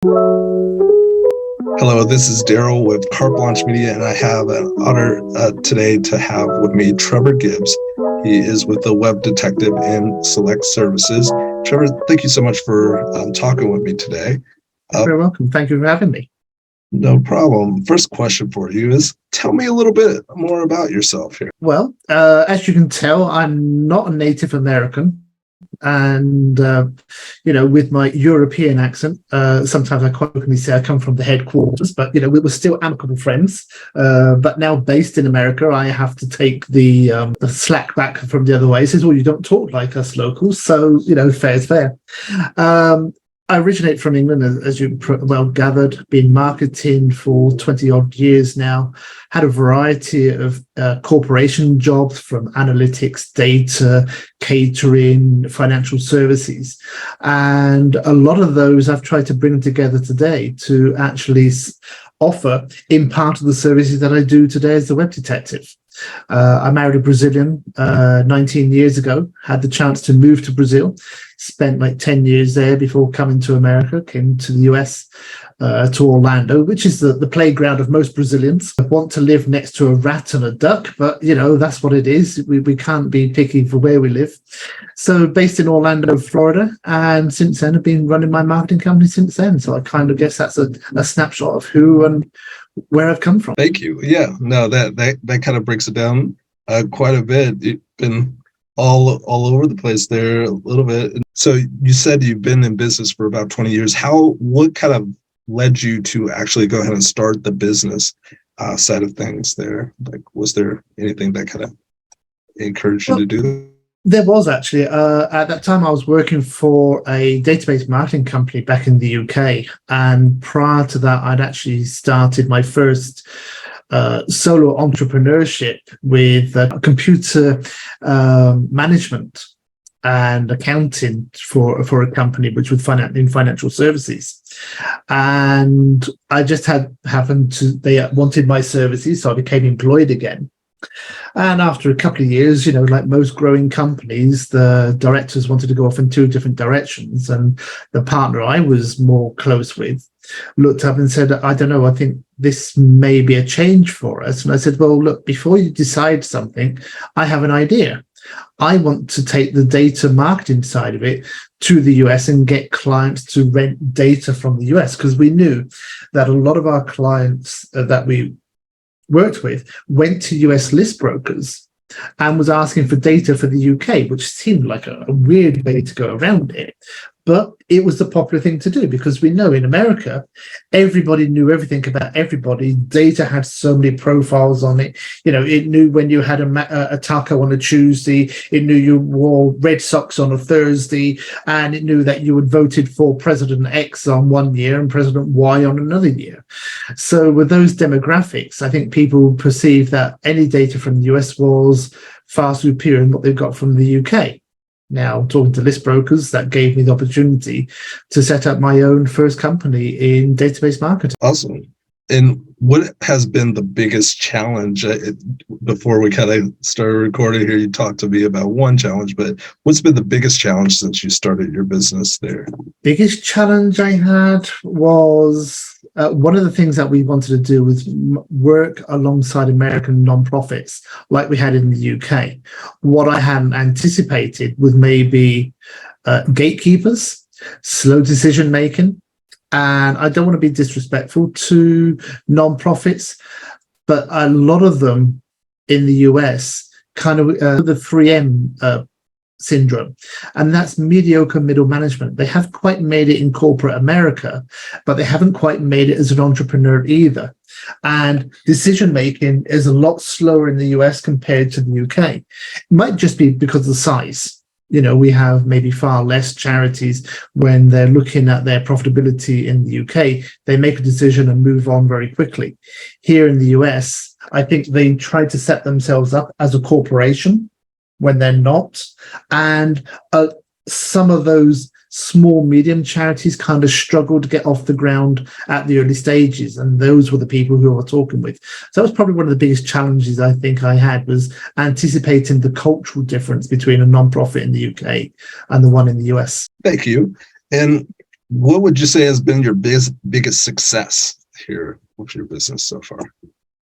Hello, this is Darrell with Carte Blanche Media, and I have an honor today to have with me Trevor Gibbs. He is with the Web Detective and Select Services. Trevor, thank you so much for talking with me today. You're very welcome. Thank you for having me. No problem. First question for you is, tell me a little bit more about yourself here. Well, as you can tell, I'm not a native American. And, with my European accent, sometimes I quite openly say I come from the headquarters, but, we were still amicable friends. But now based in America, I have to take the slack back from the other way. It says, well, you don't talk like us locals. So, fair is fair. I originate from England, as you well gathered, been marketing for 20 odd years now, had a variety of corporation jobs from analytics, data, catering, financial services. And a lot of those I've tried to bring together today to actually offer in part of the services that I do today as the web detective. I married a Brazilian 19 years ago, had the chance to move to Brazil, spent like 10 years there before coming to America, came to the US, to Orlando, which is the playground of most Brazilians. I want to live next to a rat and a duck, but, that's what it is. We can't be picky for where we live. So based in Orlando, Florida, and since then I've been running my marketing company since then. So I kind of guess that's a snapshot of who and where I've come from. Thank you. Yeah, no, that kind of breaks it down quite a bit. You've been all over the place there a little bit. So you said you've been in business for about 20 years. What kind of led you to actually go ahead and start the business side of things there? Like, was there anything that kind of encouraged you to do that? There was actually. At that time, I was working for a database marketing company back in the UK. And prior to that, I'd actually started my first solo entrepreneurship with computer management and accounting for a company which was in financial services. And I just they wanted my services, so I became employed again. And after a couple of years, like most growing companies, the directors wanted to go off in two different directions. And the partner I was more close with looked up and said, I don't know, I think this may be a change for us. And I said, well, look, before you decide something, I have an idea. I want to take the data marketing side of it to the US and get clients to rent data from the US, because we knew that a lot of our clients that we worked with went to US list brokers and was asking for data for the UK, which seemed like a weird way to go around it. But it was the popular thing to do, because we know in America, everybody knew everything about everybody. Data had so many profiles on it. It knew when you had a taco on a Tuesday, it knew you wore red socks on a Thursday, and it knew that you had voted for President X on one year and President Y on another year. So with those demographics, I think people perceived that any data from the US was far superior than what they've got from the UK. Now, talking to list brokers, that gave me the opportunity to set up my own first company in database marketing. Awesome. And what has been the biggest challenge? Before we kind of started recording here, you talked to me about one challenge, but what's been the biggest challenge since you started your business there? Biggest challenge I had was one of the things that we wanted to do was work alongside American nonprofits like we had in the UK. What I hadn't anticipated was maybe gatekeepers, slow decision making. And I don't want to be disrespectful to nonprofits, but a lot of them in the US kind of the 3M syndrome, and that's mediocre middle management. They haven't quite made it in corporate America, but they haven't quite made it as an entrepreneur either. And decision making is a lot slower in the US compared to the UK. It might just be because of the size. We have maybe far less charities. When they're looking at their profitability in the UK, they make a decision and move on very quickly. Here in the US, I think they try to set themselves up as a corporation when they're not. And some of those small, medium charities kind of struggle to get off the ground at the early stages. And those were the people who I was talking with. So that was probably one of the biggest challenges I think I had, was anticipating the cultural difference between a nonprofit in the UK and the one in the US. Thank you. And What would you say has been your biggest success here with your business so far?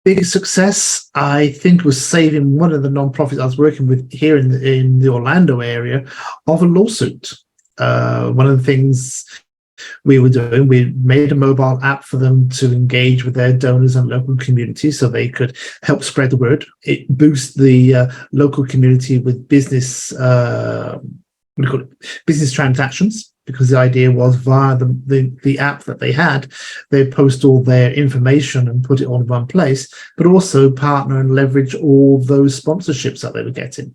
Biggest success, I think, was saving one of the nonprofits I was working with here in the Orlando area of a lawsuit. One of the things we were doing, we made a mobile app for them to engage with their donors and local community so they could help spread the word. It boosts the local community with business business transactions, because the idea was via the app that they had, they'd post all their information and put it all in one place, but also partner and leverage all those sponsorships that they were getting.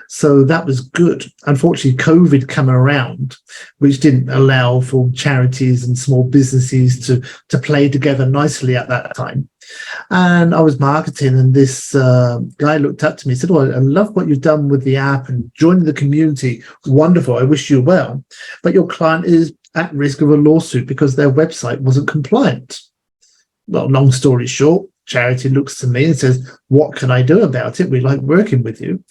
So that was good. Unfortunately, COVID came around, which didn't allow for charities and small businesses to play together nicely at that time. And I was marketing, and this guy looked up to me and said, "Oh, I love what you've done with the app and joining the community. Wonderful. I wish you well. But your client is at risk of a lawsuit because their website wasn't compliant." Well, long story short, charity looks to me and says, "What can I do about it? We like working with you."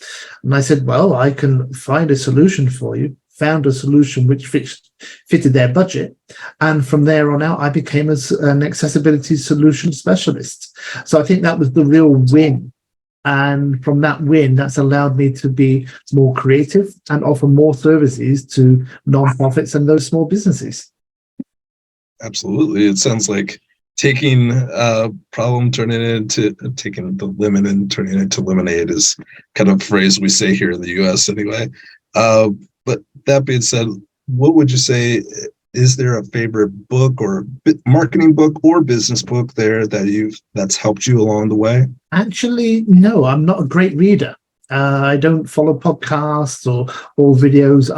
And I said, "Well, I can find a solution for you." Found a solution which fitted their budget. And from there on out, I became an accessibility solution specialist. So I think that was the real win. And from that win, that's allowed me to be more creative and offer more services to nonprofits and those small businesses. Absolutely. It sounds like taking a problem, turning it into taking the lemon and turning it into lemonade is kind of a phrase we say here in the US anyway. But that being said, what would you say, is there a favorite book or marketing book or business book there that's helped you along the way? Actually, no, I'm not a great reader. I don't follow podcasts or videos.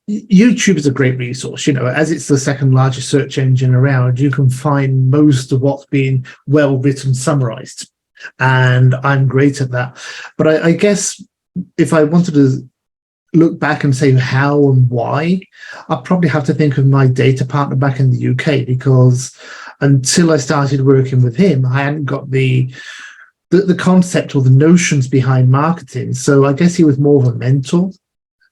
YouTube is a great resource. As it's the second largest search engine around, you can find most of what's been well written summarized. And I'm great at that. But I guess if I wanted to look back and say how and why, I'd probably have to think of my data partner back in the UK, because until I started working with him, I hadn't got the concept or the notions behind marketing. So I guess he was more of a mentor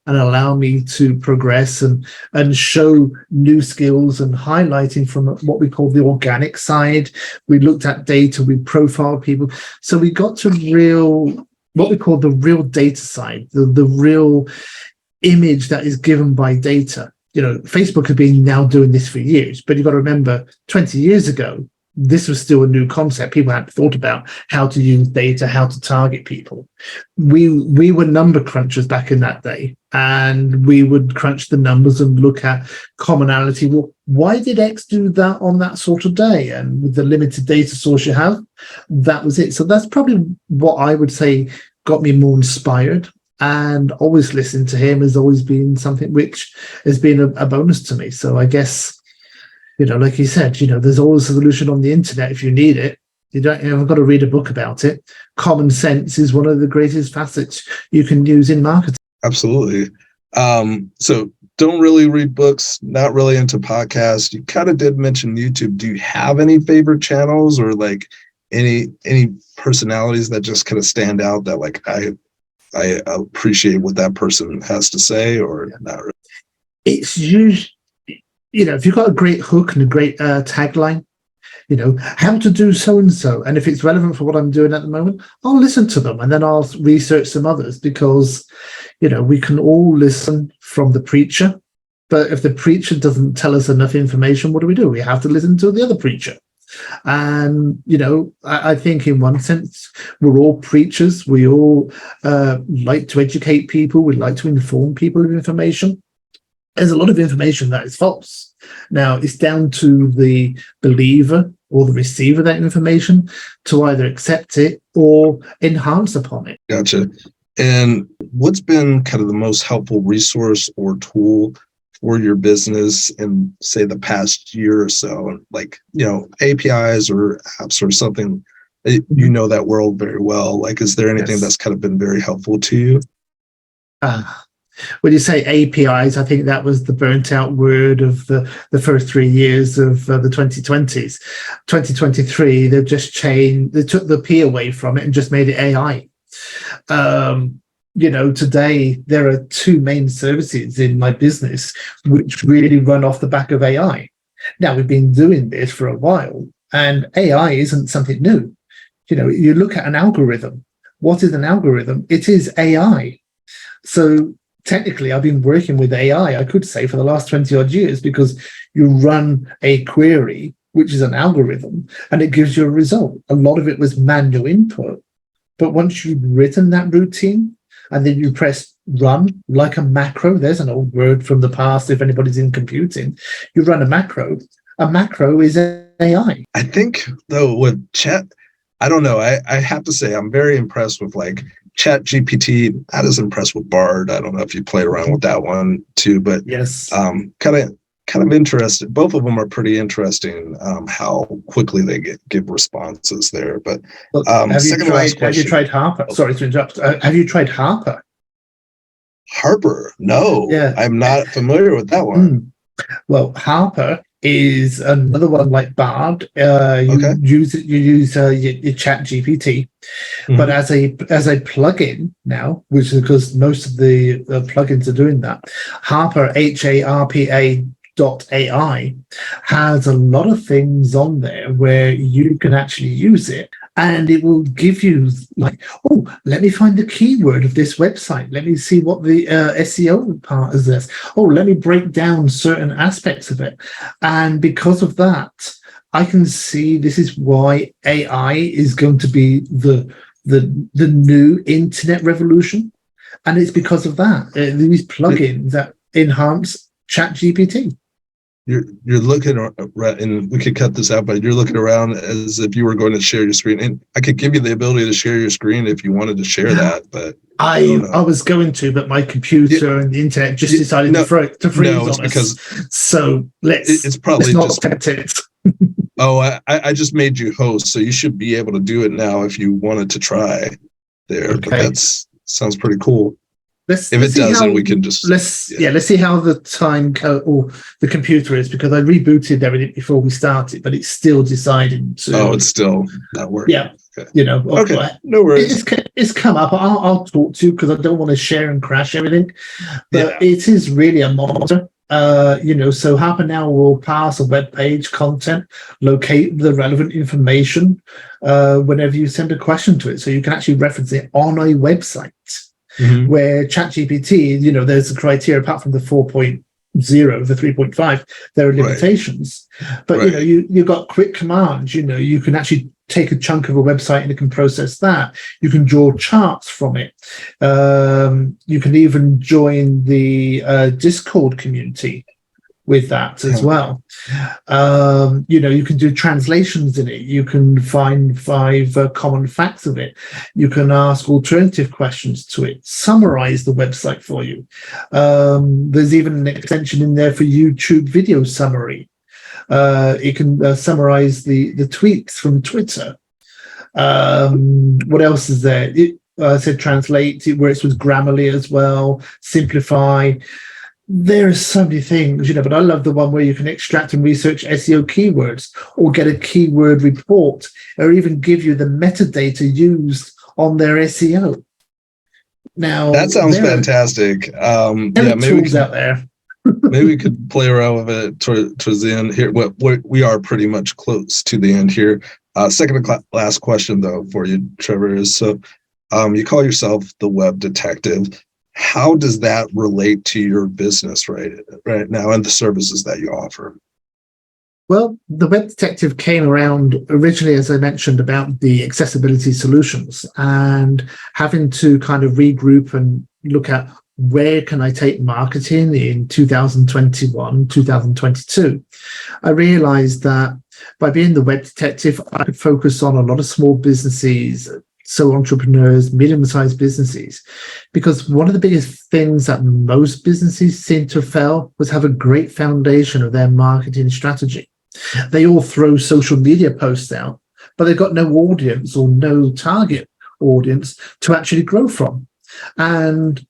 and allow me to progress and show new skills and highlighting from what we call the organic side. We looked at data, we profiled people. So we got to what we call the real data side, the real image that is given by data. Facebook has been now doing this for years, but you've got to remember 20 years ago, this was still a new concept. People hadn't thought about how to use data, how to target people. We were number crunchers back in that day, and we would crunch the numbers and look at commonality. Well, why did X do that on that sort of day? And with the limited data source you have, that was it. So that's probably what I would say got me more inspired. And always listening to him has always been something which has been a bonus to me. So I guess, like you said, there's always a solution on the internet if you need it. You haven't got to read a book about it. Common sense is one of the greatest facets you can use in marketing. Absolutely. So don't really read books, not really into podcasts. You kind of did mention YouTube. Do you have any favorite channels or like any personalities that just kind of stand out that like I appreciate what that person has to say, or not really? It's usually, if you've got a great hook and a great tagline, how to do so-and-so. And if it's relevant for what I'm doing at the moment, I'll listen to them and then I'll research some others, because, we can all listen from the preacher. But if the preacher doesn't tell us enough information, what do? We have to listen to the other preacher. And, I think in one sense, we're all preachers. We all like to educate people. We like to inform people of information. There's a lot of information that is false. Now, it's down to the believer or the receiver of that information to either accept it or enhance upon it. Gotcha. And what's been kind of the most helpful resource or tool for your business in, say, the past year or so? Like, APIs or apps or something, that world very well. Like, is there anything that's kind of been very helpful to you? When you say APIs, I think that was the burnt out word of the first 3 years of the 2020s. 2023, they've just changed, they took the P away from it and just made it AI. today there are two main services in my business which really run off the back of AI. Now, we've been doing this for a while, and AI isn't something new. You look at an algorithm. What is an algorithm? It is AI. So technically, I've been working with AI, I could say, for the last 20 odd years, because you run a query, which is an algorithm, and it gives you a result. A lot of it was manual input. But once you've written that routine, and then you press run like a macro, there's an old word from the past if anybody's in computing, you run a macro. A macro is AI. I think, though, with chat, I don't know. I have to say, I'm very impressed with like Chat GPT. Not as impressed with Bard. I don't know if you played around with that one too, but yes, kind of interested. Both of them are pretty interesting. How quickly they give responses there. But have you tried Harper? Sorry to interrupt. Have you tried Harper? Harper? No, Yeah, I'm not familiar with that one. Well, Harper is another one like Bard. Okay. You use your Chat GPT, but as a plugin now, which is because most of the plugins are doing that. Harper, HARPA.ai, has a lot of things on there where you can actually use it, and it will give you like, oh, let me find the keyword of this website. Let me see what the SEO part is this. Oh, let me break down certain aspects of it. And because of that, I can see this is why AI is going to be the new internet revolution. And it's because of that. These plugins that enhance ChatGPT. You're looking around, and we could cut this out, but you're looking around as if you were going to share your screen. And I could give you the ability to share your screen if you wanted to share that, but I was going to, but my computer and the internet just decided to freeze on us. So let's not attempt it. Oh, I just made you host, so you should be able to do it now if you wanted to try there. Okay. But that sounds pretty cool. If it doesn't, we can just let's see how the time or the computer is, because I rebooted everything before we started, but it's still deciding to. Oh, it's still not working. Yeah, okay. Okay, no worries. It's come up. I'll talk to you because I don't want to share and crash everything, but it is really a monitor. So Harper now will pass a web page content, locate the relevant information whenever you send a question to it, so you can actually reference it on a website. Where ChatGPT, there's a criteria apart from the 4.0, the 3.5, there are limitations. But you've got quick commands. You can actually take a chunk of a website and it can process that. You can draw charts from it. You can even join the Discord community with that as well. You can do translations in it. You can find 5 common facts of it. You can ask alternative questions to it, summarize the website for you. There's even an extension in there for YouTube video summary. It can summarize the tweets from Twitter. What else is there? I said translate. It works with Grammarly as well, simplify. There are so many things, but I love the one where you can extract and research SEO keywords, or get a keyword report, or even give you the metadata used on their SEO. Now that sounds fantastic. Maybe tools out there. Maybe we could play around with it towards the end here. We are pretty much close to the end here. Second to last question though for you, Trevor, is so you call yourself the web detective. How does that relate to your business right now and the services that you offer? Well, the web detective came around originally, as I mentioned, about the accessibility solutions and having to kind of regroup and look at where can I take marketing in 2021, 2022. I realized that by being the web detective, I could focus on a lot of small businesses, so entrepreneurs, medium-sized businesses, because one of the biggest things that most businesses seem to fail was have a great foundation of their marketing strategy. They all throw social media posts out, but they've got no audience or no target audience to actually grow from. And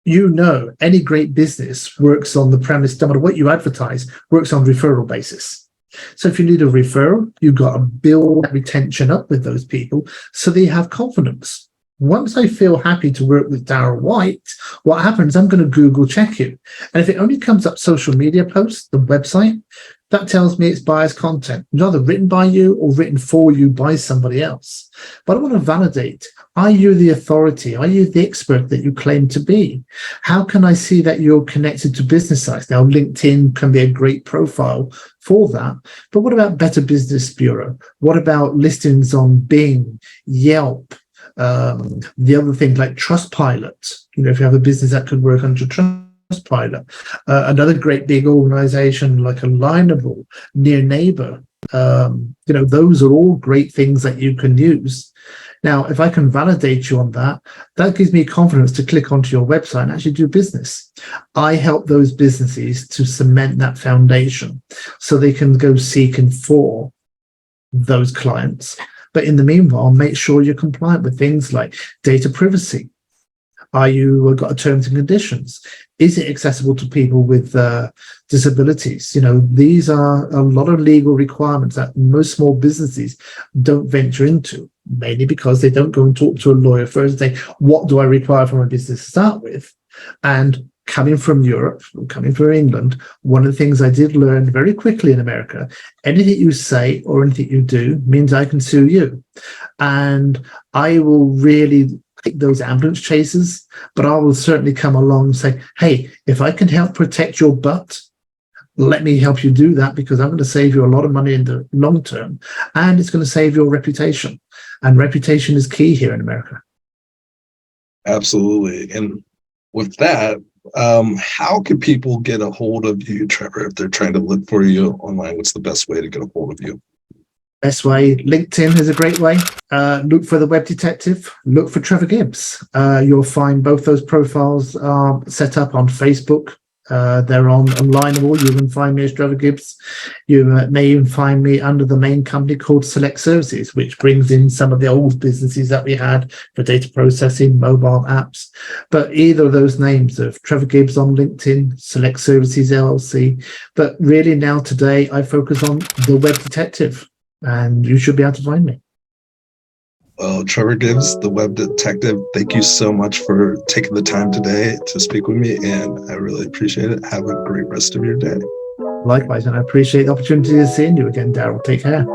any great business works on the premise, no matter what you advertise, works on referral basis. So if you need a referral, you've got to build retention up with those people so they have confidence. Once I feel happy to work with Darrell White, what happens? I'm going to Google check you. And if it only comes up social media posts, the website, that tells me it's biased content, either written by you or written for you by somebody else. But I want to validate, are you the authority? Are you the expert that you claim to be? How can I see that you're connected to business sites? Now, LinkedIn can be a great profile for that. But what about Better Business Bureau? What about listings on Bing, Yelp? The other things like Trustpilot, if you have a business that could work under Trustpilot, another great big organization like Alignable, Near Neighbor, those are all great things that you can use. Now, if I can validate you on that, that gives me confidence to click onto your website and actually do business. I help those businesses to cement that foundation so they can go seeking for those clients. But in the meanwhile, make sure you're compliant with things like data privacy. Are you got terms and conditions? Is it accessible to people with disabilities? These are a lot of legal requirements that most small businesses don't venture into, mainly because they don't go and talk to a lawyer first and say, what do I require from a business to start with? And coming from Europe, coming from England, one of the things I did learn very quickly in America, anything you say or anything you do means I can sue you. And I will really take those ambulance chasers, but I will certainly come along and say, hey, if I can help protect your butt, let me help you do that, because I'm going to save you a lot of money in the long term, and it's going to save your reputation. And reputation is key here in America. Absolutely. And with that, how can people get a hold of you, Trevor, if they're trying to look for you online? What's the best way to get a hold of you? Best way, LinkedIn is a great way. Look for the Web Detective. Look for Trevor Gibbs. You'll find both those profiles are set up on Facebook. They're on Alignable. You can find me as Trevor Gibbs. You may even find me under the main company called Select Services, which brings in some of the old businesses that we had for data processing, mobile apps. But either of those names of Trevor Gibbs on LinkedIn, Select Services LLC. But really now today, I focus on the Web Detective, and you should be able to find me. Well, Trevor Gibbs, the Web Detective, thank you so much for taking the time today to speak with me, and I really appreciate it. Have a great rest of your day. Likewise, and I appreciate the opportunity of seeing you again, Darrell. Take care.